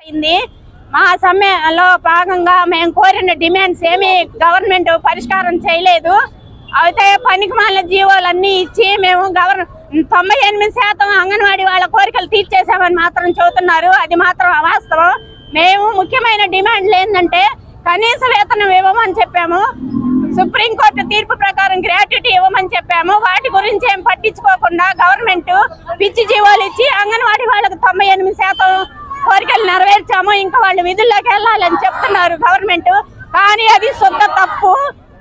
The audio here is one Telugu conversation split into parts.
అయింది. మా సమ్మెలో భాగంగా మేము కోరిన డిమాండ్స్ ఏమీ గవర్నమెంట్ పరిష్కారం చేయలేదు. అయితే పనికిమాలిన జీవోలన్నీ ఇచ్చి మేము 98% అంగన్వాడీ వాళ్ళ కోరికలు తీర్చేసామని మాత్రం చెబుతున్నారు. అది మాత్రం అవాస్తవం. మేము ముఖ్యమైన డిమాండ్లు ఏంటంటే కనీస వేతనం ఇవ్వమని చెప్పాము, సుప్రీంకోర్టు తీర్పు ప్రకారం గ్రాట్యుటీ ఇవ్వమని చెప్పాము. వాటి గురించి ఏం పట్టించుకోకుండా గవర్నమెంట్ పిచ్చి జీవోలు ఇచ్చి అంగన్వాడీ వాళ్ళకు 98% కోరికలు నెరవేర్చాము, ఇంకా వాళ్ళు విధుల్లోకి వెళ్ళాలని చెప్తున్నారు గవర్నమెంట్. కానీ అది శుద్ధ తప్పు.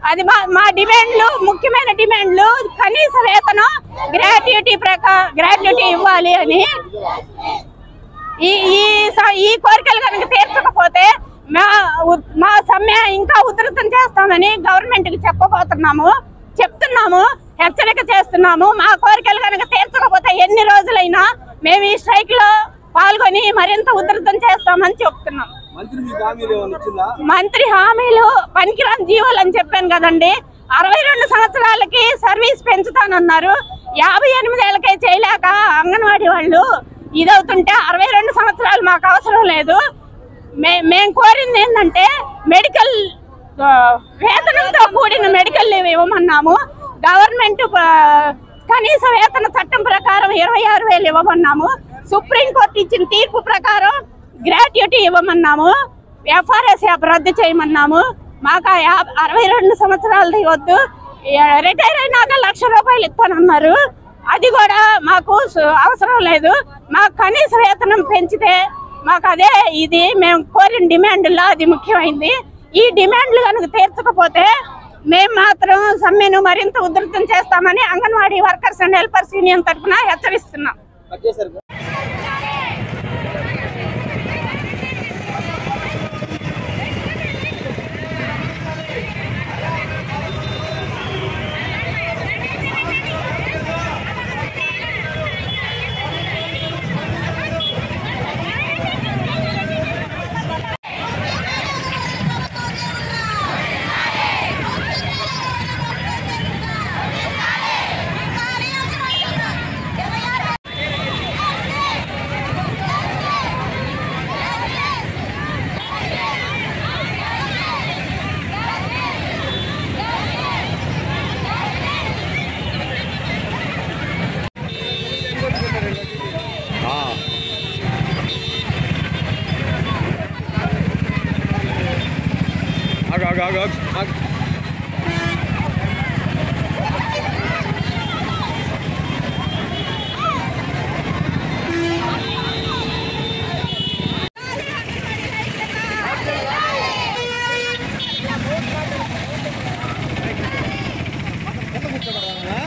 అది మా డిమాండ్లు, ముఖ్యమైన డిమాండ్లు కనీస వేతనం, గ్రాట్యుటీ ఇవ్వాలి అని. ఈ కోరికలు కనుక తీర్చకపోతే మా సమ్మె ఇంకా ఉధృతం చేస్తామని గవర్నమెంట్ కి చెప్తున్నాము, హెచ్చరిక చేస్తున్నాము. మా కోరికలు కనుక తీర్చకపోతే ఎన్ని రోజులైనా మేము ఈ స్ట్రైక్ లో పాల్గొని మరింత ఉధృతం చేస్తామని చెప్తున్నాం. మంత్రి హామీలు పనికిరాని జీవోలు అని చెప్పాను కదండి. 62 సంవత్సరాలకి సర్వీస్ పెంచుతానన్నారు. 58 ఏళ్ళకే చేయలేక అంగన్వాడీ వాళ్ళు ఇదవుతుంటే 62 సంవత్సరాలు మాకు అవసరం లేదు. మేము కోరింది ఏంటంటే మెడికల్ వేతనంతో కూడిన మెడికల్ లీవ్ ఇవ్వమన్నాము. గవర్నమెంట్ కనీస వేతన చట్టం ప్రకారం 26,000 ఇవ్వమన్నాము. సుప్రీంకోర్టు ఇచ్చిన తీర్పు ప్రకారం గ్రాట్యుటీ ఇవ్వమన్నాము. ఎఫ్ఆర్ఎస్ యాప్ రద్దు చేయమన్నాము. మాకు 62 సంవత్సరాలది వద్దు, రిటైర్ అయినాక ₹1,00,000 ఇస్తానన్నారు. అది కూడా మాకు అవసరం లేదు. మాకు కనీస వేతనం పెంచితే మాకు అదే ఇది మేము కోరిన డిమాండ్లో అది ముఖ్యమైంది. ఈ డిమాండ్లు కనుక తీర్చకపోతే మేము మాత్రం సమ్మెను మరింత ఉధృతం చేస్తామని anganwadi workers and helpers union తరఫున హెచ్చరిస్తున్నాం. आग